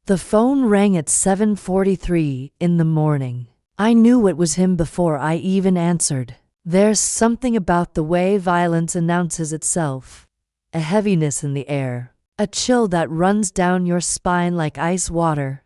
The phone rang at 7:43 in the morning. I knew it was him before I even answered. There's something about the way violence announces itself. A heaviness in the air. A chill that runs down your spine like ice water.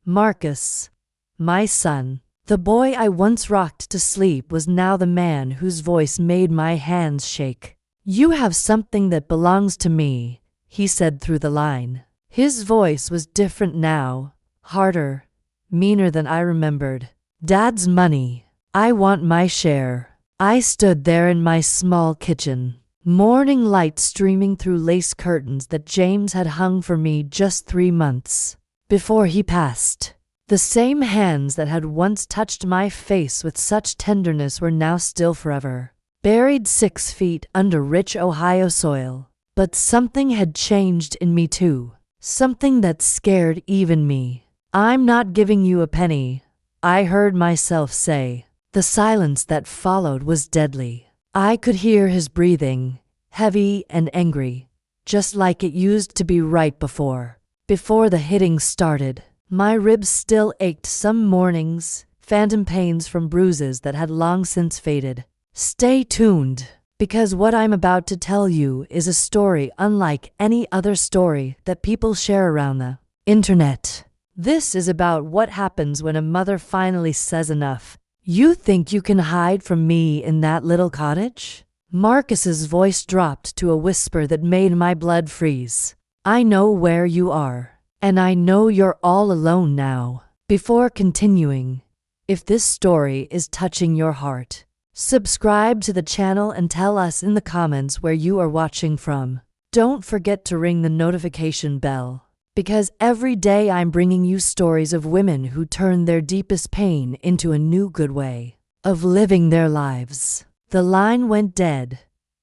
Marcus, my son, the boy I once rocked to sleep, was now the man whose voice made my hands shake. "You have something that belongs to me," he said through the line. His voice was different now, harder, meaner than I remembered. "Dad's money. I want my share." I stood there in my small kitchen, morning light streaming through lace curtains that James had hung for me just 3 months before he passed. The same hands that had once touched my face with such tenderness were now still forever, buried 6 feet under rich Ohio soil. But something had changed in me too, something that scared even me. "I'm not giving you a penny," I heard myself say. The silence that followed was deadly. I could hear his breathing, heavy and angry, just like it used to be right before the hitting started. My ribs still ached some mornings, phantom pains from bruises that had long since faded. Stay tuned, because what I'm about to tell you is a story unlike any other story that people share around the internet. This is about what happens when a mother finally says enough. "You think you can hide from me in that little cottage?" Marcus's voice dropped to a whisper that made my blood freeze. "I know where you are, and I know you're all alone now." Before continuing, if this story is touching your heart, subscribe to the channel and tell us in the comments where you are watching from. Don't forget to ring the notification bell, because every day I'm bringing you stories of women who turn their deepest pain into a new good way of living their lives. The line went dead,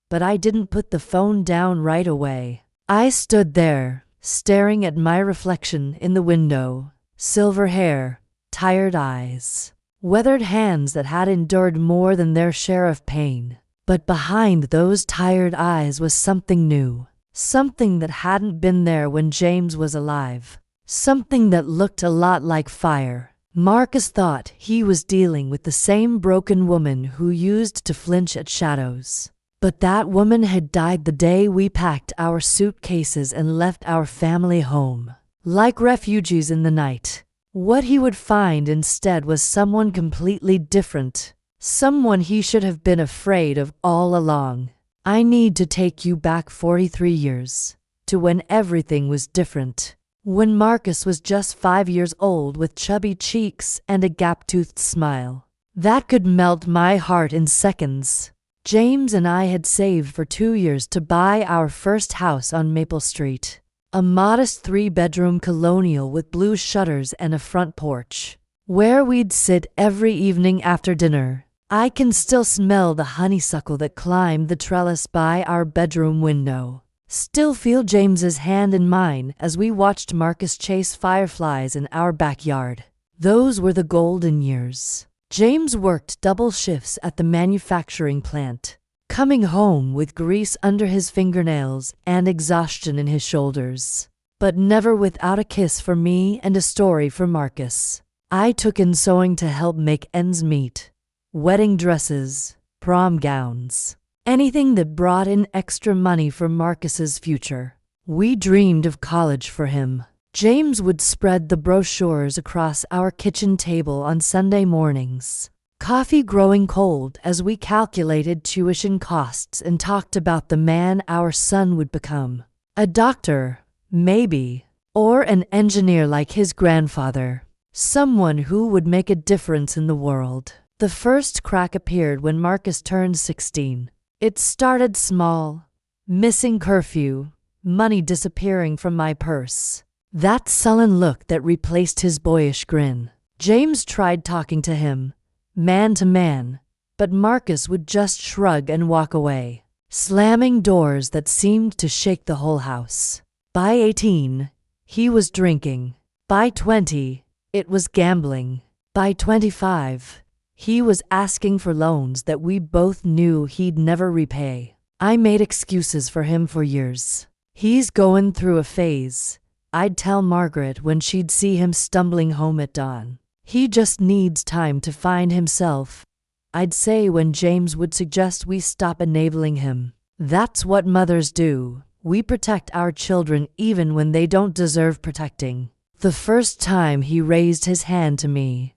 but I didn't put the phone down right away. I stood there, staring at my reflection in the window. Silver hair, tired eyes, weathered hands that had endured more than their share of pain. But behind those tired eyes was something new. Something that hadn't been there when James was alive. Something that looked a lot like fire. Marcus thought he was dealing with the same broken woman who used to flinch at shadows. But that woman had died the day we packed our suitcases and left our family home. Like refugees in the night, what he would find instead was someone completely different. Someone he should have been afraid of all along. I need to take you back 43 years, to when everything was different. When Marcus was just 5 years old with chubby cheeks and a gap-toothed smile that could melt my heart in seconds. James and I had saved for 2 years to buy our first house on Maple Street. A modest 3-bedroom colonial with blue shutters and a front porch, where we'd sit every evening after dinner. I can still smell the honeysuckle that climbed the trellis by our bedroom window. Still feel James's hand in mine as we watched Marcus chase fireflies in our backyard. Those were the golden years. James worked double shifts at the manufacturing plant, coming home with grease under his fingernails and exhaustion in his shoulders. But never without a kiss for me and a story for Marcus. I took in sewing to help make ends meet. Wedding dresses, prom gowns, anything that brought in extra money for Marcus's future. We dreamed of college for him. James would spread the brochures across our kitchen table on Sunday mornings, coffee growing cold as we calculated tuition costs and talked about the man our son would become. A doctor, maybe, or an engineer like his grandfather. Someone who would make a difference in the world. The first crack appeared when Marcus turned 16. It started small. Missing curfew, money disappearing from my purse. That sullen look that replaced his boyish grin. James tried talking to him, man to man, but Marcus would just shrug and walk away, slamming doors that seemed to shake the whole house. By 18, he was drinking. By 20, it was gambling. By 25, he was asking for loans that we both knew he'd never repay. I made excuses for him for years. He's going through a phase, I'd tell Margaret when she'd see him stumbling home at dawn. He just needs time to find himself, I'd say when James would suggest we stop enabling him. That's what mothers do. We protect our children even when they don't deserve protecting. The first time he raised his hand to me,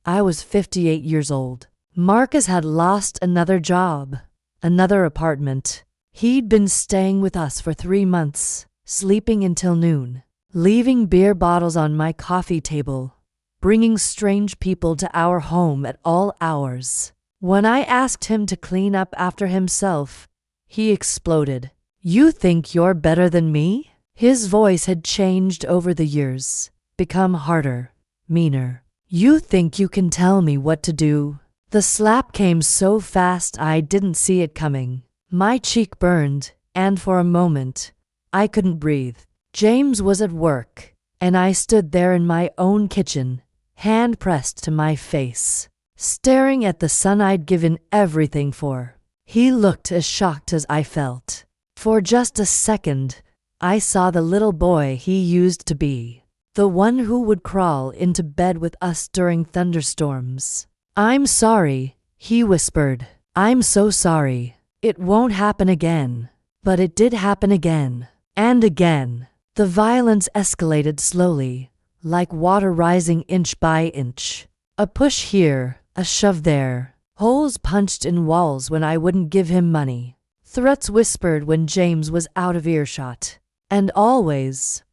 I was 58 years old. Marcus had lost another job, another apartment. He'd been staying with us for 3 months, sleeping until noon, leaving beer bottles on my coffee table, bringing strange people to our home at all hours. When I asked him to clean up after himself, he exploded. "You think you're better than me?" His voice had changed over the years, become harder, meaner. "You think you can tell me what to do?" The slap came so fast I didn't see it coming. My cheek burned, and for a moment, I couldn't breathe. James was at work, and I stood there in my own kitchen, hand pressed to my face, staring at the son I'd given everything for. He looked as shocked as I felt. For just a second, I saw the little boy he used to be, the one who would crawl into bed with us during thunderstorms. "I'm sorry," he whispered. "I'm so sorry. It won't happen again." But it did happen again, and again. The violence escalated slowly, like water rising inch by inch. A push here, a shove there, holes punched in walls when I wouldn't give him money, threats whispered when James was out of earshot, and always,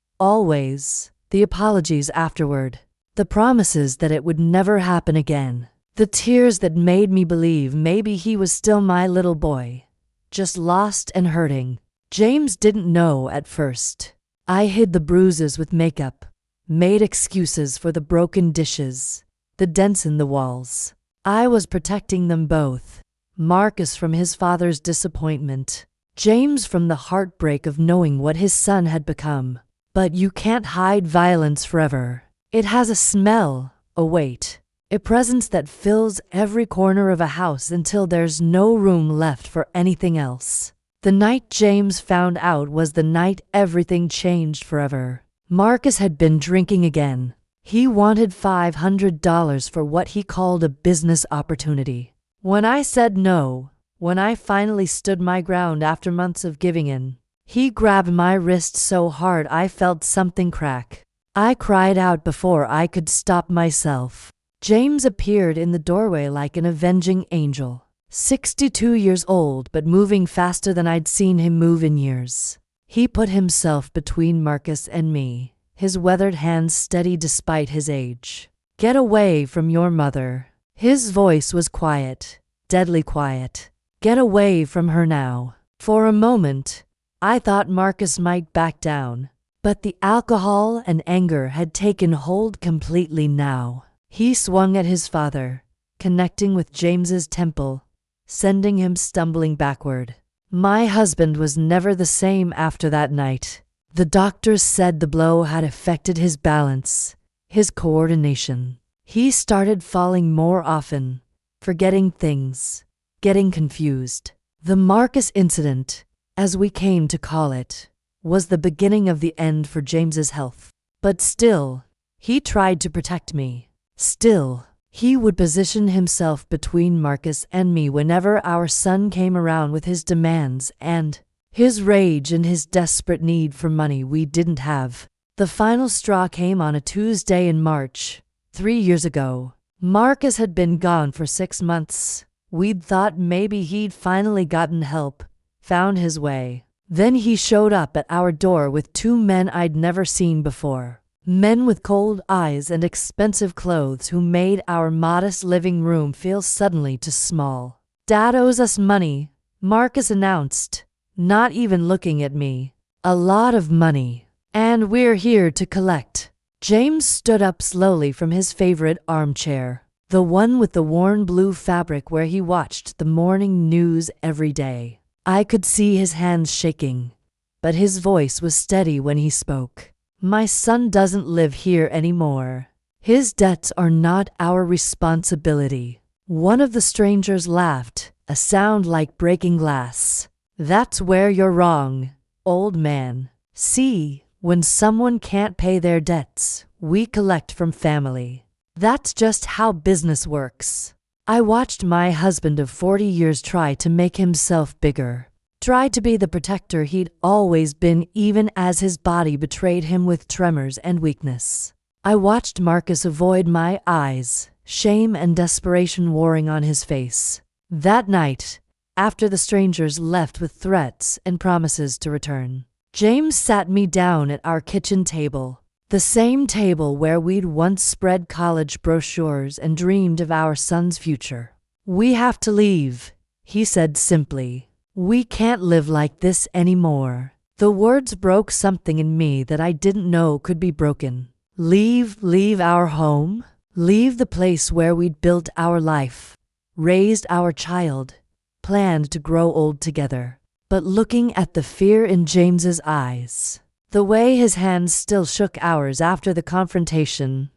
the apologies afterward, the promises that it would never happen again. The tears that made me believe maybe he was still my little boy, just lost and hurting. James didn't know at first. I hid the bruises with makeup, made excuses for the broken dishes, the dents in the walls. I was protecting them both. Marcus from his father's disappointment, James from the heartbreak of knowing what his son had become. But you can't hide violence forever. It has a smell, a weight, a presence that fills every corner of a house until there's no room left for anything else. The night James found out was the night everything changed forever. Marcus had been drinking again. He wanted $500 for what he called a business opportunity. When I said no, when I finally stood my ground after months of giving in, he grabbed my wrist so hard I felt something crack. I cried out before I could stop myself. James appeared in the doorway like an avenging angel, 62 years old but moving faster than I'd seen him move in years. He put himself between Marcus and me, his weathered hands steady despite his age. "Get away from your mother." His voice was quiet, deadly quiet. "Get away from her now." For a moment, I thought Marcus might back down, but the alcohol and anger had taken hold completely now. He swung at his father, connecting with James's temple, sending him stumbling backward. My husband was never the same after that night. The doctors said the blow had affected his balance, his coordination. He started falling more often, forgetting things, getting confused. The Marcus incident, as we came to call it, was the beginning of the end for James's health. But still, he tried to protect me. Still, he would position himself between Marcus and me whenever our son came around with his demands and his rage and his desperate need for money we didn't have. The final straw came on a Tuesday in March, 3 years ago. Marcus had been gone for 6 months. We'd thought maybe he'd finally gotten help, found his way. Then he showed up at our door with 2 men I'd never seen before. Men with cold eyes and expensive clothes who made our modest living room feel suddenly too small. "Dad owes us money," Marcus announced, not even looking at me. "A lot of money. And we're here to collect." James stood up slowly from his favorite armchair, the one with the worn blue fabric where he watched the morning news every day. I could see his hands shaking, but his voice was steady when he spoke. "My son doesn't live here anymore. His debts are not our responsibility." One of the strangers laughed, a sound like breaking glass. "That's where you're wrong, old man. See, When someone can't pay their debts, we collect from family. That's just how business works. I watched my husband of 40 years try to make himself bigger, try to be the protector he'd always been, even as his body betrayed him with tremors and weakness. I watched Marcus avoid my eyes, shame and desperation warring on his face. That night, after the strangers left with threats and promises to return, James sat me down at our kitchen table, the same table where we'd once spread college brochures and dreamed of our son's future. "We have to leave," he said simply. "We can't live like this anymore." The words broke something in me that I didn't know could be broken. Leave our home? Leave the place where we'd built our life, raised our child, planned to grow old together. But looking at the fear in James's eyes, the way his hands still shook hours after the confrontation,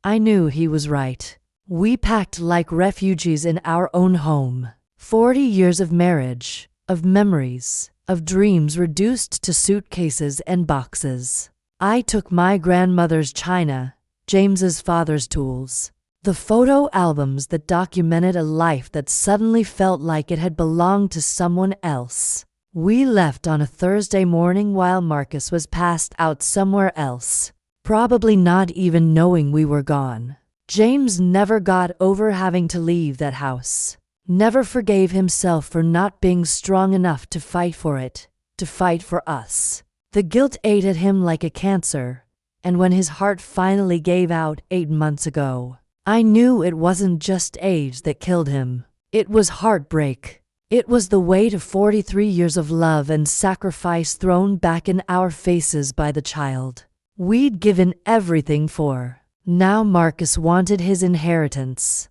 I knew he was right. We packed like refugees in our own home. 40 years of marriage, of memories, of dreams reduced to suitcases and boxes. I took my grandmother's china, James's father's tools, the photo albums that documented a life that suddenly felt like it had belonged to someone else. We left on a Thursday morning while Marcus was passed out somewhere else, probably not even knowing we were gone. James never got over having to leave that house, never forgave himself for not being strong enough to fight for it, to fight for us. The guilt ate at him like a cancer, and when his heart finally gave out 8 months ago, I knew it wasn't just age that killed him. It was heartbreak. It was the weight of 43 years of love and sacrifice thrown back in our faces by the child we'd given everything for. Now Marcus wanted his inheritance,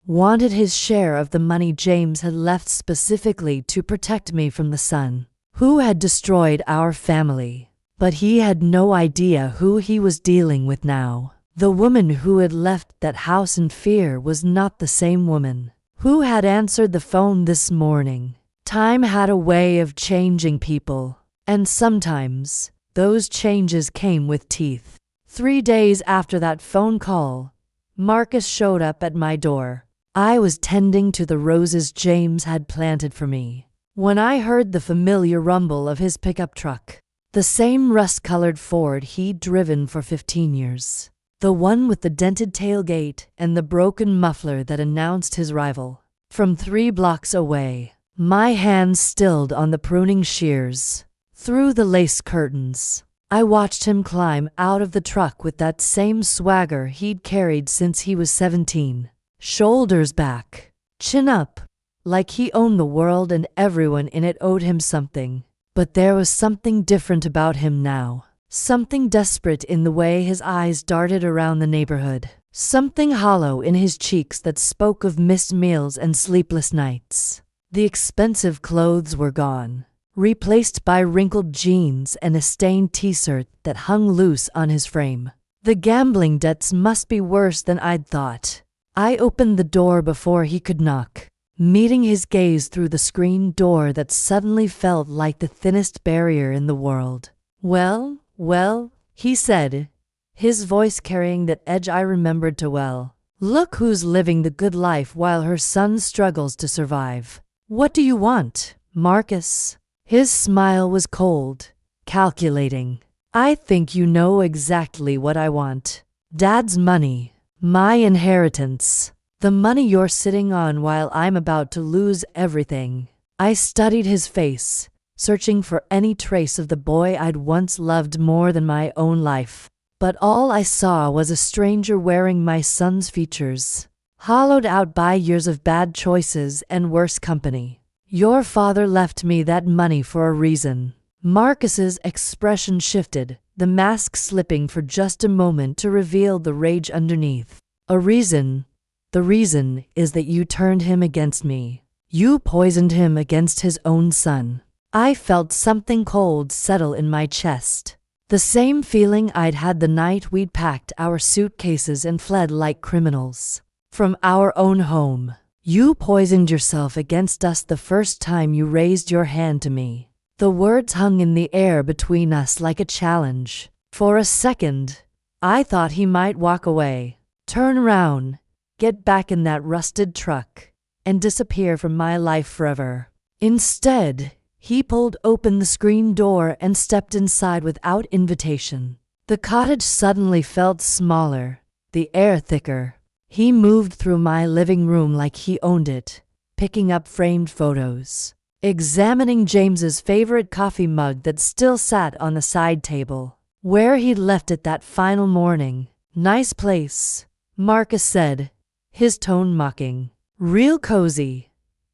wanted his share of the money James had left specifically to protect me from the son who had destroyed our family. But he had no idea who he was dealing with now. The woman who had left that house in fear was not the same woman who had answered the phone this morning. Time had a way of changing people, and sometimes those changes came with teeth. 3 days after that phone call, Marcus showed up at my door. I was tending to the roses James had planted for me when I heard the familiar rumble of his pickup truck, the same rust-colored Ford he'd driven for 15 years. The one with the dented tailgate and the broken muffler that announced his arrival. From 3 blocks away, my hands stilled on the pruning shears. Through the lace curtains, I watched him climb out of the truck with that same swagger he'd carried since he was 17. Shoulders back, chin up, like he owned the world and everyone in it owed him something. But there was something different about him now. Something desperate in the way his eyes darted around the neighborhood. Something hollow in his cheeks that spoke of missed meals and sleepless nights. The expensive clothes were gone, replaced by wrinkled jeans and a stained t-shirt that hung loose on his frame. The gambling debts must be worse than I'd thought. I opened the door before he could knock, meeting his gaze through the screen door that suddenly felt like the thinnest barrier in the world. Well, he said, his voice carrying that edge I remembered too well. "Look who's living the good life while her son struggles to survive. What do you want, Marcus?" His smile was cold, calculating. "I think you know exactly what I want. Dad's money, my inheritance, the money you're sitting on while I'm about to lose everything." I studied his face, searching for any trace of the boy I'd once loved more than my own life. But all I saw was a stranger wearing my son's features, hollowed out by years of bad choices and worse company. "Your father left me that money for a reason." Marcus's expression shifted, the mask slipping for just a moment to reveal the rage underneath. "A reason? The reason is that you turned him against me. You poisoned him against his own son." I felt something cold settle in my chest. The same feeling I'd had the night we'd packed our suitcases and fled like criminals from our own home. "You poisoned yourself against us the first time you raised your hand to me. The words hung in the air between us like a challenge. For a second, I thought he might walk away, turn around, get back in that rusted truck, and disappear from my life forever. Instead, he pulled open the screen door and stepped inside without invitation. The cottage suddenly felt smaller, the air thicker. He moved through my living room like he owned it, picking up framed photos, examining James's favorite coffee mug that still sat on the side table, where he'd left it that final morning. "Nice place," Marcus said, his tone mocking. "Real cozy.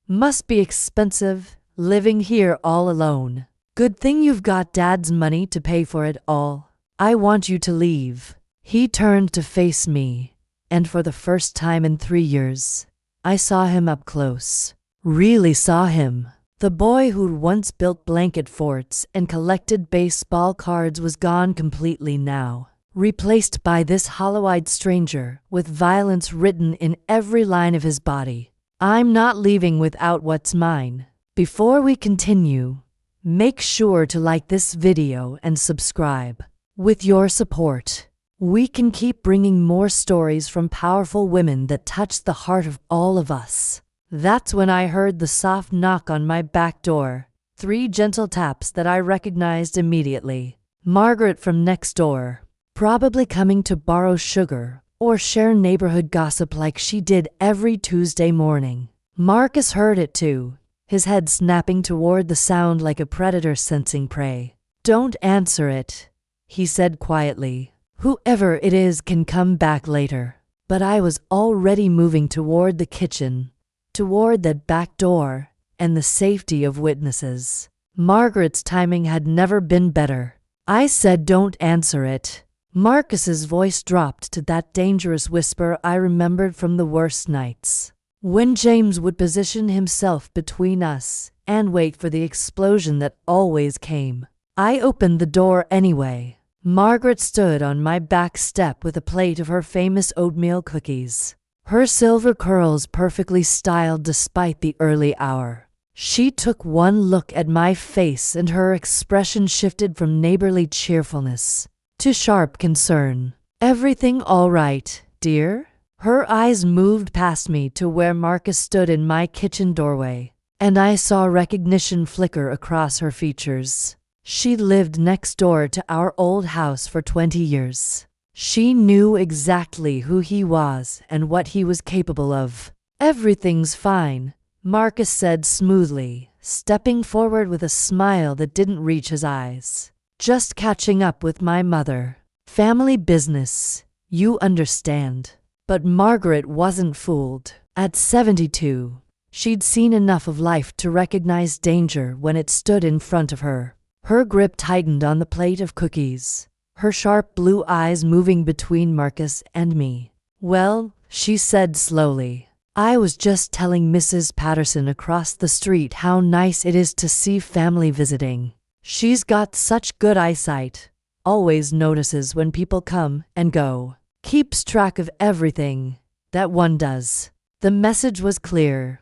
Must be expensive, living here all alone. Good thing you've got Dad's money to pay for it all. I want you to leave." He turned to face me, and for the first time in 3 years, I saw him up close. Really saw him. The boy who'd once built blanket forts and collected baseball cards was gone completely now, replaced by this hollow-eyed stranger with violence written in every line of his body. I'm not leaving without what's mine. Before we continue, make sure to like this video and subscribe. With your support, we can keep bringing more stories from powerful women that touch the heart of all of us. That's when I heard the soft knock on my back door, 3 gentle taps that I recognized immediately. Margaret from next door, probably coming to borrow sugar or share neighborhood gossip like she did every Tuesday morning. Marcus heard it too, his head snapping toward the sound like a predator sensing prey. "Don't answer it," he said quietly. "Whoever it is can come back later." But I was already moving toward the kitchen, toward that back door, and the safety of witnesses. Margaret's timing had never been better. I said, "Don't answer it." Marcus's voice dropped to that dangerous whisper I remembered from the worst nights, when James would position himself between us and wait for the explosion that always came. I opened the door anyway. Margaret stood on my back step with a plate of her famous oatmeal cookies, her silver curls perfectly styled despite the early hour. She took one look at my face and her expression shifted from neighborly cheerfulness to sharp concern. "Everything all right, dear?" Her eyes moved past me to where Marcus stood in my kitchen doorway, and I saw recognition flicker across her features. She lived next door to our old house for 20 years. She knew exactly who he was and what he was capable of. "Everything's fine," Marcus said smoothly, stepping forward with a smile that didn't reach his eyes. "Just catching up with my mother. Family business, you understand." But Margaret wasn't fooled. At 72, she'd seen enough of life to recognize danger when it stood in front of her. Her grip tightened on the plate of cookies, her sharp blue eyes moving between Marcus and me. "Well," she said slowly, "I was just telling Mrs. Patterson across the street how nice it is to see family visiting. She's got such good eyesight, always notices when people come and go, keeps track of everything that one does." The message was clear.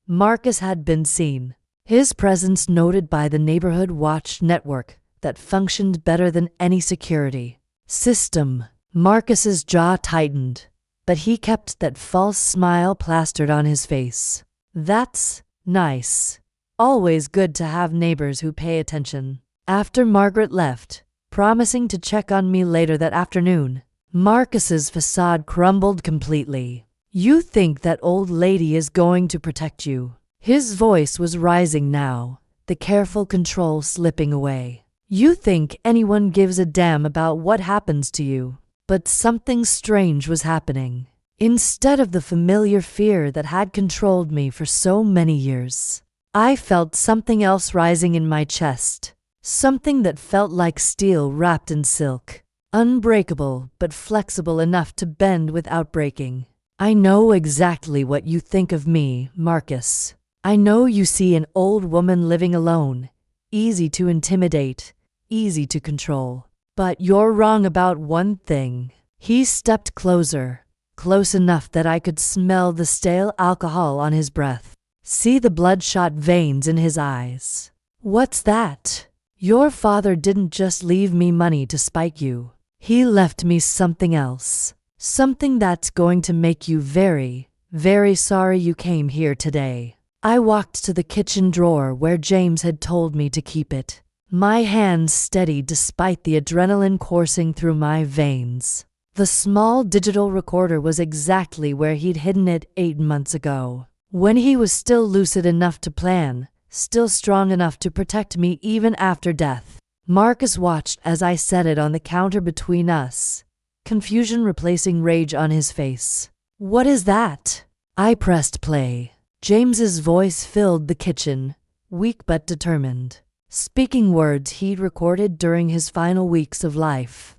Marcus had been seen, his presence noted by the neighborhood watch network that functioned better than any security system. Marcus's jaw tightened, but he kept that false smile plastered on his face. "That's nice. Always good to have neighbors who pay attention." After Margaret left, promising to check on me later that afternoon, Marcus's facade crumbled completely. "You think that old lady is going to protect you?" His voice was rising now, the careful control slipping away. "You think anyone gives a damn about what happens to you?" But something strange was happening. Instead of the familiar fear that had controlled me for so many years, I felt something else rising in my chest, something that felt like steel wrapped in silk, unbreakable but flexible enough to bend without breaking. "I know exactly what you think of me, Marcus. I know you see an old woman living alone, easy to intimidate, easy to control. But you're wrong about one thing." He stepped closer, close enough that I could smell the stale alcohol on his breath, see the bloodshot veins in his eyes. What's that? Your father didn't just leave me money to spite you. He left me something else. Something that's going to make you very, very sorry you came here today. I walked to the kitchen drawer where James had told me to keep it. My hands steady despite the adrenaline coursing through my veins. The small digital recorder was exactly where he'd hidden it 8 months ago, when he was still lucid enough to plan, still strong enough to protect me even after death. Marcus watched as I set it on the counter between us, confusion replacing rage on his face. What is that? I pressed play. James's voice filled the kitchen, weak but determined, speaking words he'd recorded during his final weeks of life.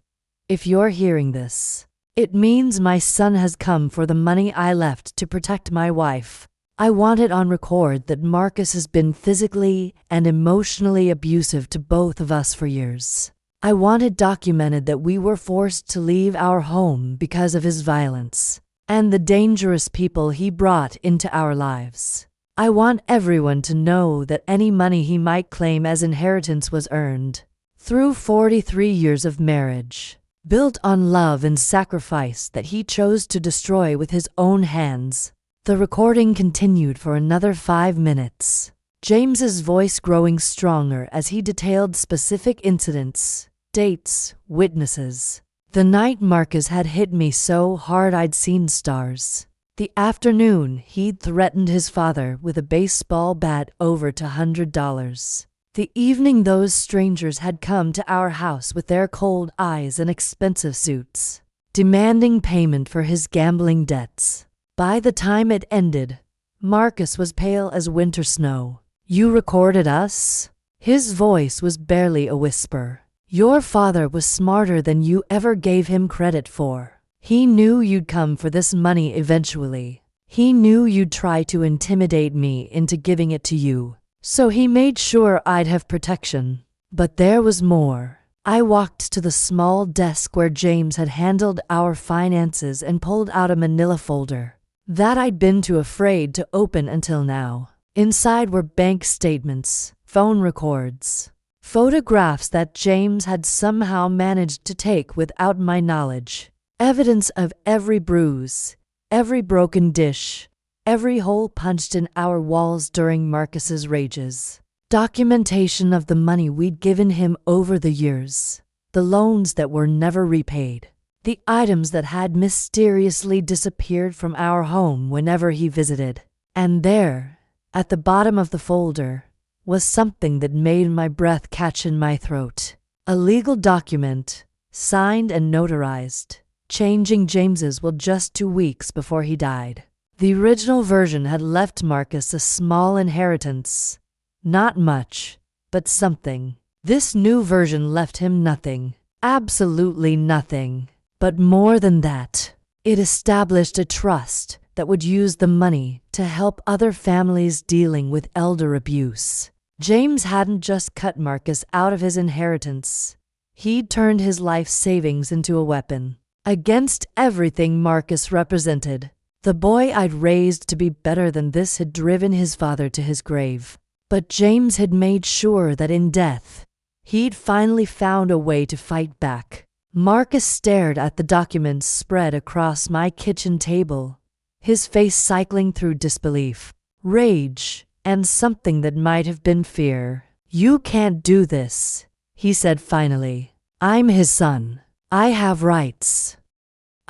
If you're hearing this, it means my son has come for the money I left to protect my wife. I want it on record that Marcus has been physically and emotionally abusive to both of us for years. I want it documented that we were forced to leave our home because of his violence and the dangerous people he brought into our lives. I want everyone to know that any money he might claim as inheritance was earned through 43 years of marriage, built on love and sacrifice that he chose to destroy with his own hands. The recording continued for another 5 minutes, James's voice growing stronger as he detailed specific incidents, dates, witnesses. The night Marcus had hit me so hard I'd seen stars. The afternoon he'd threatened his father with a baseball bat over to $100. The evening those strangers had come to our house with their cold eyes and expensive suits, demanding payment for his gambling debts. By the time it ended, Marcus was pale as winter snow. You recorded us? His voice was barely a whisper. Your father was smarter than you ever gave him credit for. He knew you'd come for this money eventually. He knew you'd try to intimidate me into giving it to you. So he made sure I'd have protection. But there was more. I walked to the small desk where James had handled our finances and pulled out a manila folder that I'd been too afraid to open until now. Inside were bank statements, phone records, photographs that James had somehow managed to take without my knowledge. Evidence of every bruise, every broken dish, every hole punched in our walls during Marcus's rages. Documentation of the money we'd given him over the years, the loans that were never repaid, the items that had mysteriously disappeared from our home whenever he visited. And there, at the bottom of the folder, was something that made my breath catch in my throat. A legal document, signed and notarized, changing James's will just 2 weeks before he died. The original version had left Marcus a small inheritance. Not much, but something. This new version left him nothing. Absolutely nothing. But more than that, it established a trust that would use the money to help other families dealing with elder abuse. James hadn't just cut Marcus out of his inheritance. He'd turned his life savings into a weapon against everything Marcus represented. The boy I'd raised to be better than this had driven his father to his grave. But James had made sure that in death, he'd finally found a way to fight back. Marcus stared at the documents spread across my kitchen table, his face cycling through disbelief, rage, and something that might have been fear. You can't do this, he said finally. I'm his son. I have rights.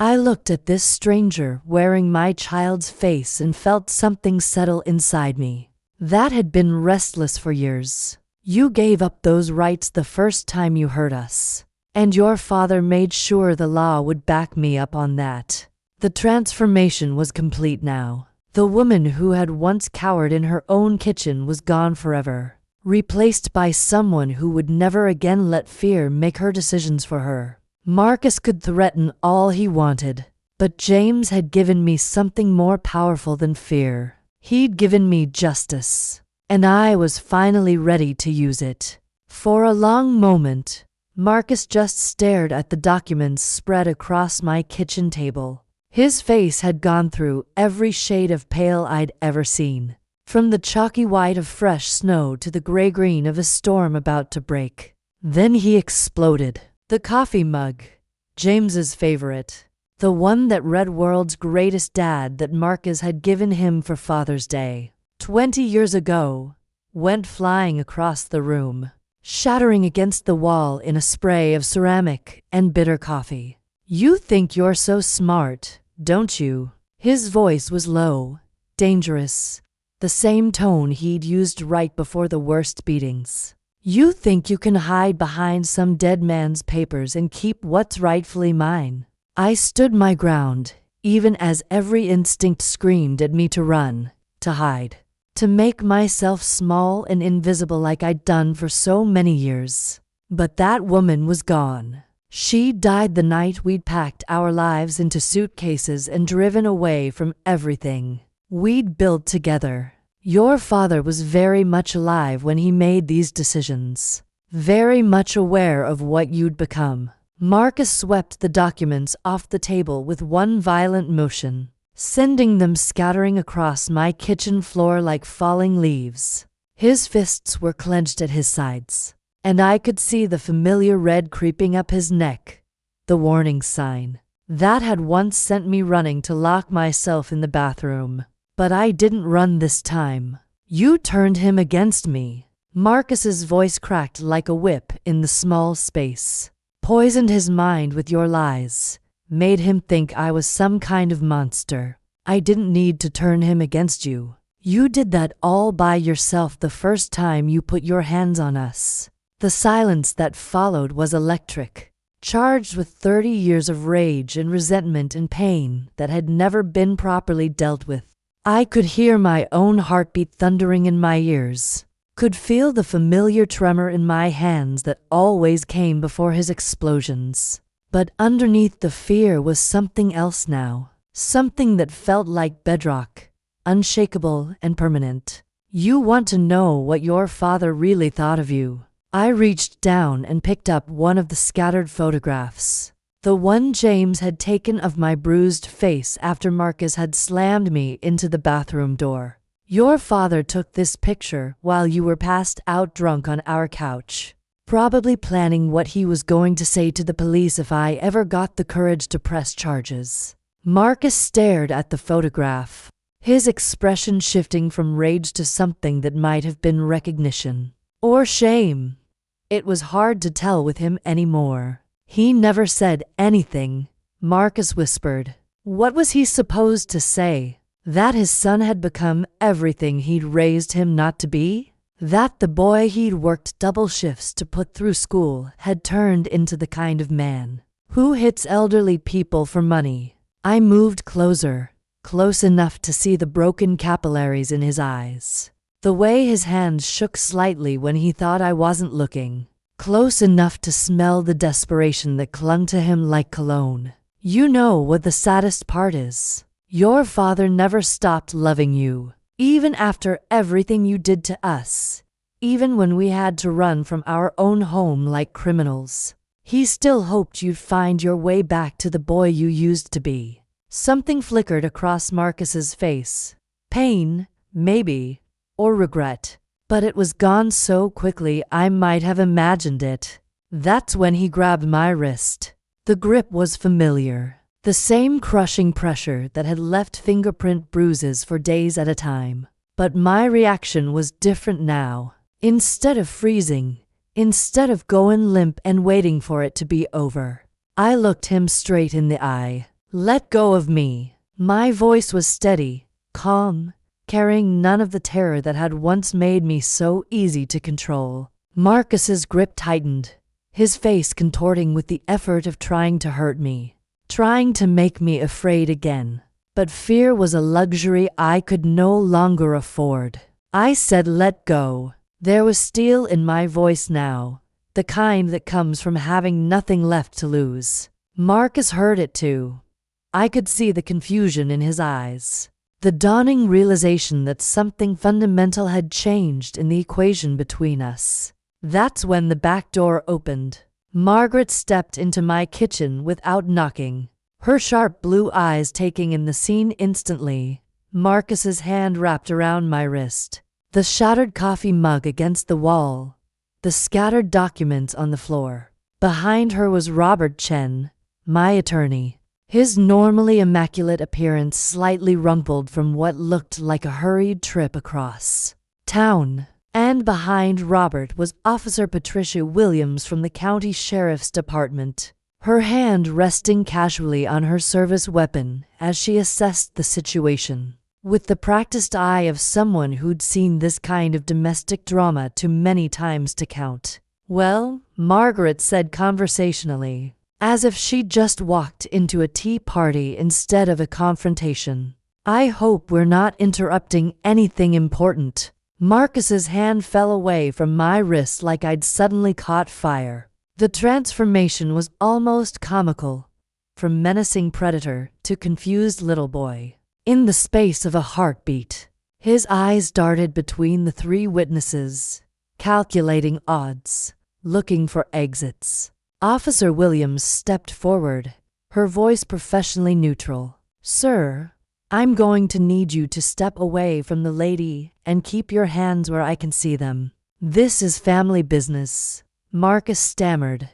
I looked at this stranger wearing my child's face and felt something settle inside me. That had been restless for years. You gave up those rights the first time you hurt us. And your father made sure the law would back me up on that. The transformation was complete now. The woman who had once cowered in her own kitchen was gone forever, replaced by someone who would never again let fear make her decisions for her. Marcus could threaten all he wanted, but James had given me something more powerful than fear. He'd given me justice, and I was finally ready to use it. For a long moment, Marcus just stared at the documents spread across my kitchen table. His face had gone through every shade of pale I'd ever seen. from the chalky white of fresh snow to the gray green of a storm about to break. Then he exploded. The coffee mug, James's favorite, the one that read World's Greatest Dad that Marcus had given him for Father's Day 20 years ago, went flying across the room, shattering against the wall in a spray of ceramic and bitter coffee. "You think you're so smart, don't you?" His voice was low, dangerous, the same tone he'd used right before the worst beatings. "You think you can hide behind some dead man's papers and keep what's rightfully mine." I stood my ground, even as every instinct screamed at me to run, to hide, to make myself small and invisible like I'd done for so many years. But that woman was gone. She died the night we'd packed our lives into suitcases and driven away from everything we'd built together. Your father was very much alive when he made these decisions, very much aware of what you'd become. Marcus swept the documents off the table with one violent motion, sending them scattering across my kitchen floor like falling leaves. His fists were clenched at his sides, and I could see the familiar red creeping up his neck, the warning sign that had once sent me running to lock myself in the bathroom. But I didn't run this time. "You turned him against me." Marcus's voice cracked like a whip in the small space. "Poisoned his mind with your lies, made him think I was some kind of monster. I didn't need to turn him against you. You did that all by yourself the first time you put your hands on us." The silence that followed was electric, charged with 30 years of rage and resentment and pain that had never been properly dealt with. I could hear my own heartbeat thundering in my ears, could feel the familiar tremor in my hands that always came before his explosions. But underneath the fear was something else now, something that felt like bedrock, unshakable and permanent. "You want to know what your father really thought of you?" I reached down and picked up one of the scattered photographs, the one James had taken of my bruised face after Marcus had slammed me into the bathroom door. "Your father took this picture while you were passed out drunk on our couch, probably planning what he was going to say to the police if I ever got the courage to press charges." Marcus stared at the photograph, his expression shifting from rage to something that might have been recognition or shame. It was hard to tell with him anymore. "He never said anything," Marcus whispered. What was he supposed to say? That his son had become everything he'd raised him not to be? That the boy he'd worked double shifts to put through school had turned into the kind of man who hits elderly people for money? I moved closer, close enough to see the broken capillaries in his eyes, the way his hands shook slightly when he thought I wasn't looking, close enough to smell the desperation that clung to him like cologne. "You know what the saddest part is? Your father never stopped loving you, even after everything you did to us, even when we had to run from our own home like criminals. He still hoped you'd find your way back to the boy you used to be." Something flickered across Marcus's face. Pain, maybe, or regret. But it was gone so quickly I might have imagined it. That's when he grabbed my wrist. The grip was familiar, the same crushing pressure that had left fingerprint bruises for days at a time. But my reaction was different now. Instead of freezing, instead of going limp and waiting for it to be over, I looked him straight in the eye. "Let go of me." My voice was steady, calm, carrying none of the terror that had once made me so easy to control. Marcus's grip tightened, his face contorting with the effort of trying to hurt me, trying to make me afraid again. But fear was a luxury I could no longer afford. I said, "Let go." There was steel in my voice now, the kind that comes from having nothing left to lose. Marcus heard it too. I could see the confusion in his eyes, the dawning realization that something fundamental had changed in the equation between us. That's when the back door opened. Margaret stepped into my kitchen without knocking, her sharp blue eyes taking in the scene instantly, Marcus's hand wrapped around my wrist. The shattered coffee mug against the wall. The scattered documents on the floor. Behind her was Robert Chen, my attorney. His normally immaculate appearance slightly rumpled from what looked like a hurried trip across town. And behind Robert was Officer Patricia Williams from the County Sheriff's Department, her hand resting casually on her service weapon as she assessed the situation, with the practiced eye of someone who'd seen this kind of domestic drama too many times to count. "Well," Margaret said conversationally, as if she'd just walked into a tea party instead of a confrontation. "I hope we're not interrupting anything important." Marcus's hand fell away from my wrist like I'd suddenly caught fire. The transformation was almost comical, from menacing predator to confused little boy. In the space of a heartbeat, his eyes darted between the three witnesses, calculating odds, looking for exits. Officer Williams stepped forward, her voice professionally neutral. "Sir, I'm going to need you to step away from the lady and keep your hands where I can see them. This is family business," Marcus stammered,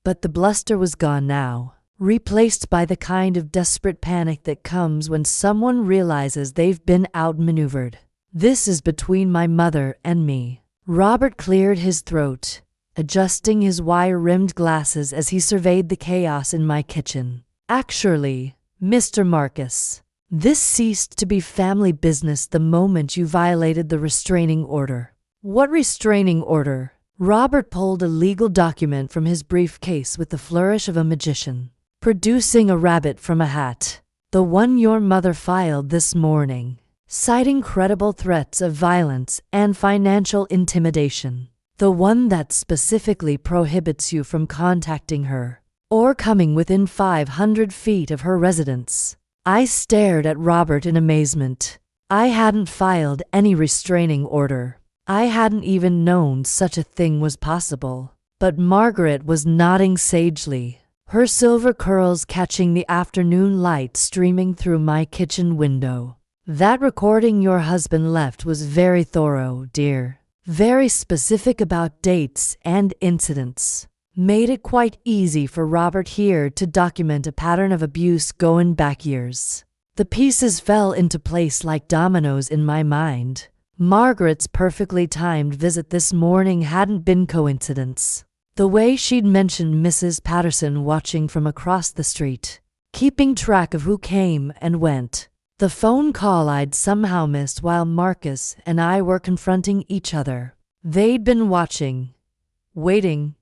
but the bluster was gone now, replaced by the kind of desperate panic that comes when someone realizes they've been outmaneuvered. "This is between my mother and me." Robert cleared his throat, adjusting his wire-rimmed glasses as he surveyed the chaos in my kitchen. "Actually, Mr. Marcus, this ceased to be family business the moment you violated the restraining order." "What restraining order?" Robert pulled a legal document from his briefcase with the flourish of a magician, producing a rabbit from a hat. "The one your mother filed this morning, citing credible threats of violence and financial intimidation. The one that specifically prohibits you from contacting her or coming within 500 feet of her residence." I stared at Robert in amazement. I hadn't filed any restraining order. I hadn't even known such a thing was possible. But Margaret was nodding sagely, her silver curls catching the afternoon light streaming through my kitchen window. "That recording your husband left was very thorough, dear. Very specific about dates and incidents. Made it quite easy for Robert here to document a pattern of abuse going back years." The pieces fell into place like dominoes in my mind. Margaret's perfectly timed visit this morning hadn't been coincidence. The way she'd mentioned Mrs. Patterson watching from across the street, keeping track of who came and went. The phone call I'd somehow missed while Marcus and I were confronting each other. They'd been watching, waiting,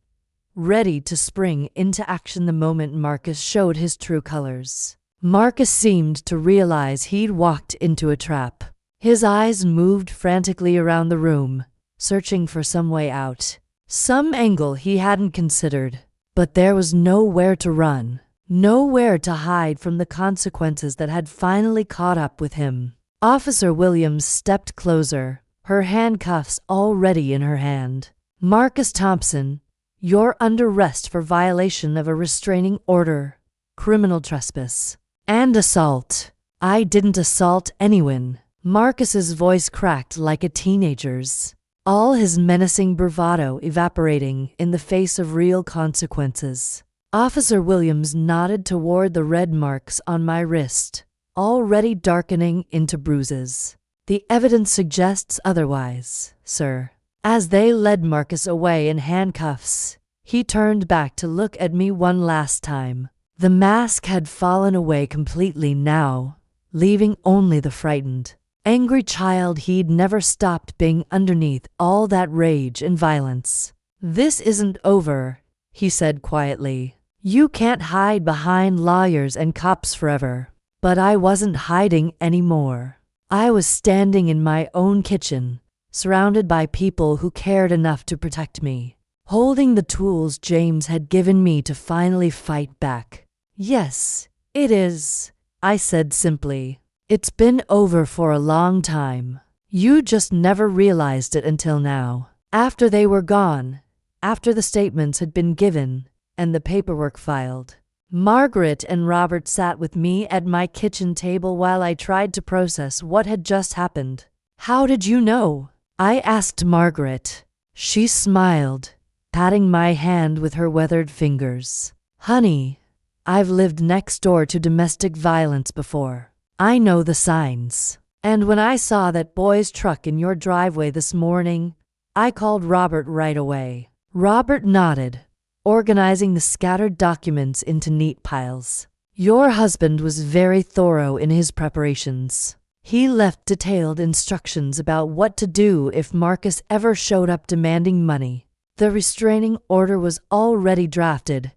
ready to spring into action the moment Marcus showed his true colors. Marcus seemed to realize he'd walked into a trap. His eyes moved frantically around the room, searching for some way out, some angle he hadn't considered. But there was nowhere to run, nowhere to hide from the consequences that had finally caught up with him. Officer Williams stepped closer, her handcuffs already in her hand. "Marcus Thompson, you're under arrest for violation of a restraining order, criminal trespass, and assault." "I didn't assault anyone." Marcus's voice cracked like a teenager's, all his menacing bravado evaporating in the face of real consequences. Officer Williams nodded toward the red marks on my wrist, already darkening into bruises. "The evidence suggests otherwise, sir." As they led Marcus away in handcuffs, he turned back to look at me one last time. The mask had fallen away completely now, leaving only the frightened, angry child he'd never stopped being underneath all that rage and violence. "This isn't over," he said quietly. "You can't hide behind lawyers and cops forever." But I wasn't hiding anymore. I was standing in my own kitchen, surrounded by people who cared enough to protect me, holding the tools James had given me to finally fight back. "Yes, it is," I said simply. "It's been over for a long time. You just never realized it until now." After they were gone, after the statements had been given, and the paperwork filed, Margaret and Robert sat with me at my kitchen table while I tried to process what had just happened. "How did you know?" I asked Margaret. She smiled, patting my hand with her weathered fingers. "Honey, I've lived next door to domestic violence before. I know the signs. And when I saw that boy's truck in your driveway this morning, I called Robert right away." Robert nodded, organizing the scattered documents into neat piles. "Your husband was very thorough in his preparations. He left detailed instructions about what to do if Marcus ever showed up demanding money. The restraining order was already drafted.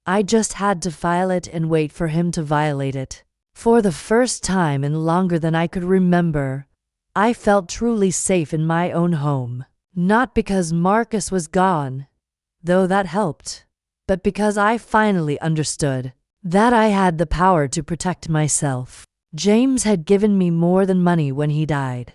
I just had to file it and wait for him to violate it. For the first time in longer than I could remember, I felt truly safe in my own home. Not because Marcus was gone, though that helped, but because I finally understood that I had the power to protect myself. James had given me more than money when he died.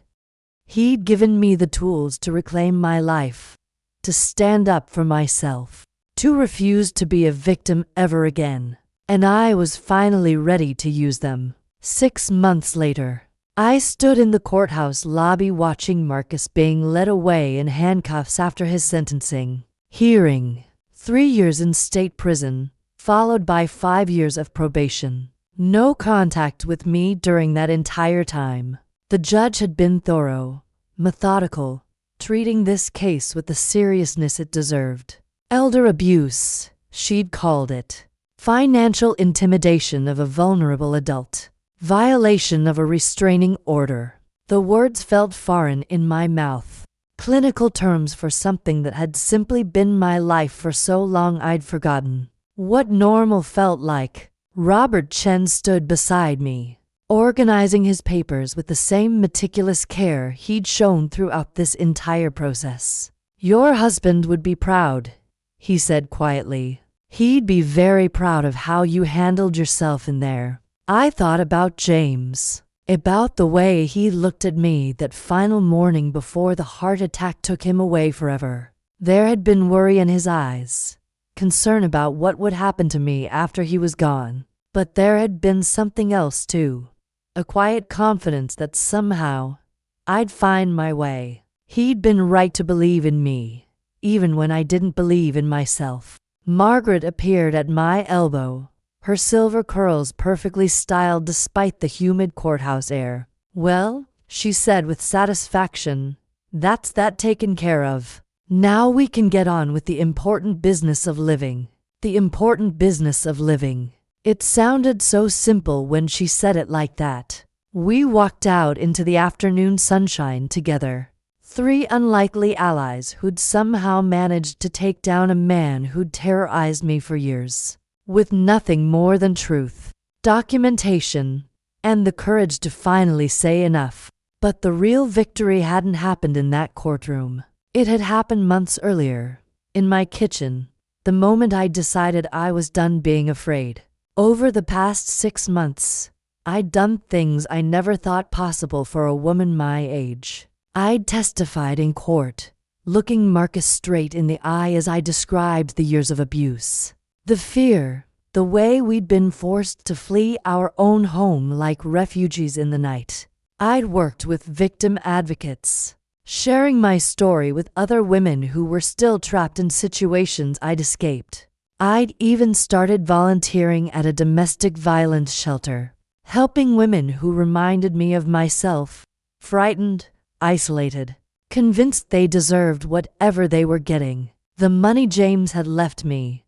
He'd given me the tools to reclaim my life, to stand up for myself, to refuse to be a victim ever again. And I was finally ready to use them. 6 months later, I stood in the courthouse lobby watching Marcus being led away in handcuffs after his sentencing hearing. 3 years in state prison, followed by 5 years of probation. No contact with me during that entire time. The judge had been thorough, methodical, treating this case with the seriousness it deserved. Elder abuse, she'd called it. Financial intimidation of a vulnerable adult. Violation of a restraining order. The words felt foreign in my mouth. Clinical terms for something that had simply been my life for so long I'd forgotten what normal felt like. Robert Chen stood beside me, organizing his papers with the same meticulous care he'd shown throughout this entire process. "Your husband would be proud," he said quietly. "He'd be very proud of how you handled yourself in there." I thought about James, about the way he looked at me that final morning before the heart attack took him away forever. There had been worry in his eyes, concern about what would happen to me after he was gone. But there had been something else too, a quiet confidence that somehow I'd find my way. He'd been right to believe in me, even when I didn't believe in myself. Margaret appeared at my elbow, her silver curls perfectly styled despite the humid courthouse air. "Well," she said with satisfaction, "that's that taken care of. Now we can get on with the important business of living." The important business of living. It sounded so simple when she said it like that. We walked out into the afternoon sunshine together. 3 unlikely allies who'd somehow managed to take down a man who'd terrorized me for years, with nothing more than truth, documentation, and the courage to finally say enough. But the real victory hadn't happened in that courtroom. It had happened months earlier, in my kitchen, the moment I decided I was done being afraid. Over the past 6 months, I'd done things I never thought possible for a woman my age. I'd testified in court, looking Marcus straight in the eye as I described the years of abuse. The fear, the way we'd been forced to flee our own home like refugees in the night. I'd worked with victim advocates, sharing my story with other women who were still trapped in situations I'd escaped. I'd even started volunteering at a domestic violence shelter, helping women who reminded me of myself, frightened, isolated, convinced they deserved whatever they were getting. The money James had left me,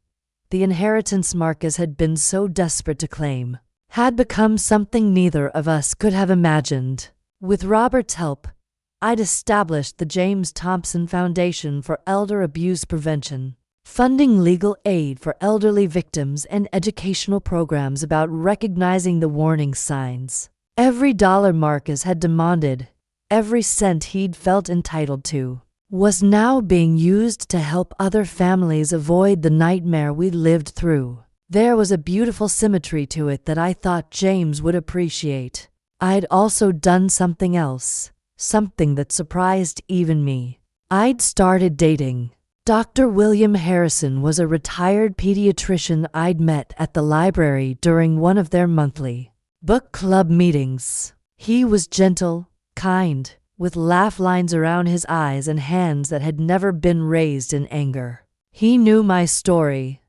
the inheritance Marcus had been so desperate to claim, had become something neither of us could have imagined. With Robert's help, I'd established the James Thompson Foundation for Elder Abuse Prevention, funding legal aid for elderly victims and educational programs about recognizing the warning signs. Every dollar Marcus had demanded, every cent he'd felt entitled to, was now being used to help other families avoid the nightmare we'd lived through. There was a beautiful symmetry to it that I thought James would appreciate. I'd also done something else, something that surprised even me. I'd started dating Dr. William Harrison was a retired pediatrician I'd met at the library during one of their monthly book club meetings. He was gentle, kind, with laugh lines around his eyes and hands that had never been raised in anger. He knew my story.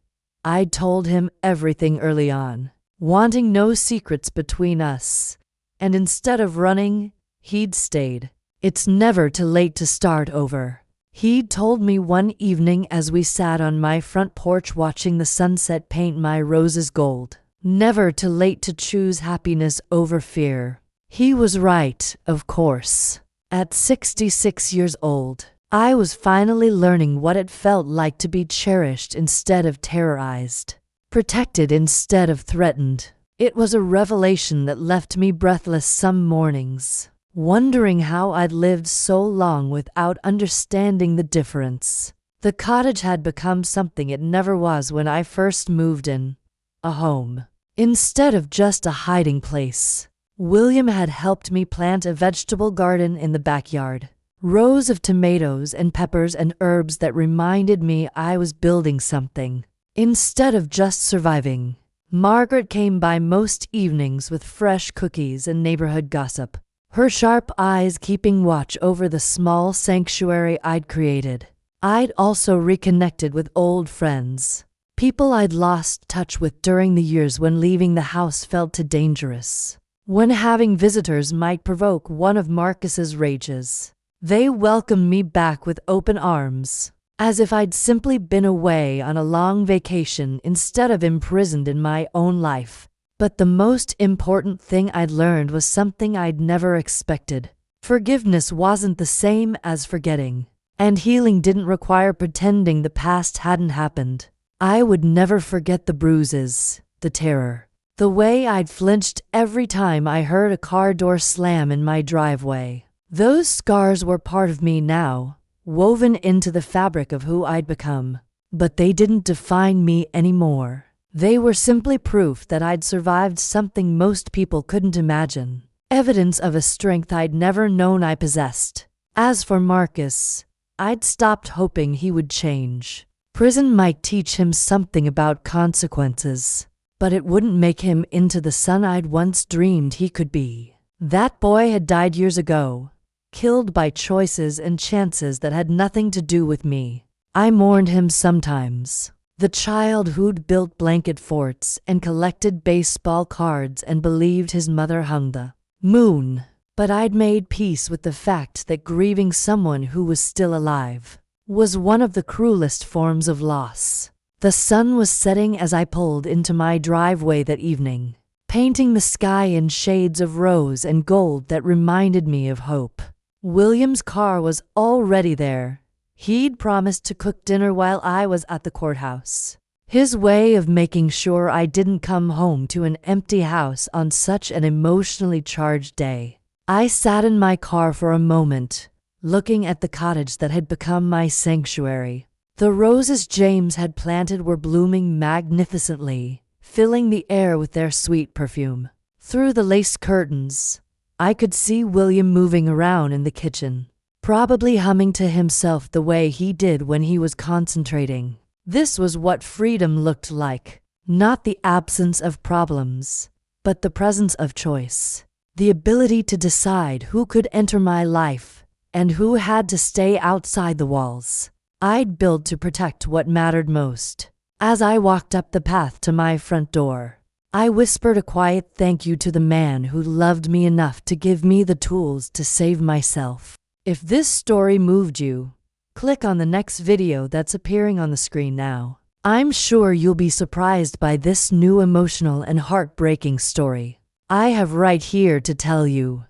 I'd told him everything early on, wanting no secrets between us. And instead of running, he'd stayed. It's never too late to start over, he'd told me one evening as we sat on my front porch watching the sunset paint my roses gold. Never too late to choose happiness over fear. He was right, of course. At 66 years old, I was finally learning what it felt like to be cherished instead of terrorized, protected instead of threatened. It was a revelation that left me breathless some mornings, wondering how I'd lived so long without understanding the difference. The cottage had become something it never was when I first moved in, a home, instead of just a hiding place. William had helped me plant a vegetable garden in the backyard, rows of tomatoes and peppers and herbs that reminded me I was building something, instead of just surviving. Margaret came by most evenings with fresh cookies and neighborhood gossip, her sharp eyes keeping watch over the small sanctuary I'd created. I'd also reconnected with old friends, people I'd lost touch with during the years when leaving the house felt too dangerous, when having visitors might provoke one of Marcus's rages. They welcomed me back with open arms, as if I'd simply been away on a long vacation instead of imprisoned in my own life. But the most important thing I'd learned was something I'd never expected. Forgiveness wasn't the same as forgetting, and healing didn't require pretending the past hadn't happened. I would never forget the bruises, the terror, the way I'd flinched every time I heard a car door slam in my driveway. Those scars were part of me now, woven into the fabric of who I'd become. But they didn't define me anymore. They were simply proof that I'd survived something most people couldn't imagine, evidence of a strength I'd never known I possessed. As for Marcus, I'd stopped hoping he would change. Prison might teach him something about consequences, but it wouldn't make him into the son I'd once dreamed he could be. That boy had died years ago, killed by choices and chances that had nothing to do with me. I mourned him sometimes. The child who'd built blanket forts and collected baseball cards and believed his mother hung the moon. But I'd made peace with the fact that grieving someone who was still alive was one of the cruelest forms of loss. The sun was setting as I pulled into my driveway that evening, painting the sky in shades of rose and gold that reminded me of hope. William's car was already there. He'd promised to cook dinner while I was at the courthouse. His way of making sure I didn't come home to an empty house on such an emotionally charged day. I sat in my car for a moment, looking at the cottage that had become my sanctuary. The roses James had planted were blooming magnificently, filling the air with their sweet perfume. Through the lace curtains, I could see William moving around in the kitchen, probably humming to himself the way he did when he was concentrating. This was what freedom looked like, not the absence of problems, but the presence of choice, the ability to decide who could enter my life and who had to stay outside the walls I'd built to protect what mattered most. As I walked up the path to my front door, I whispered a quiet thank you to the man who loved me enough to give me the tools to save myself. If this story moved you, click on the next video that's appearing on the screen now. I'm sure you'll be surprised by this new emotional and heartbreaking story I have right here to tell you.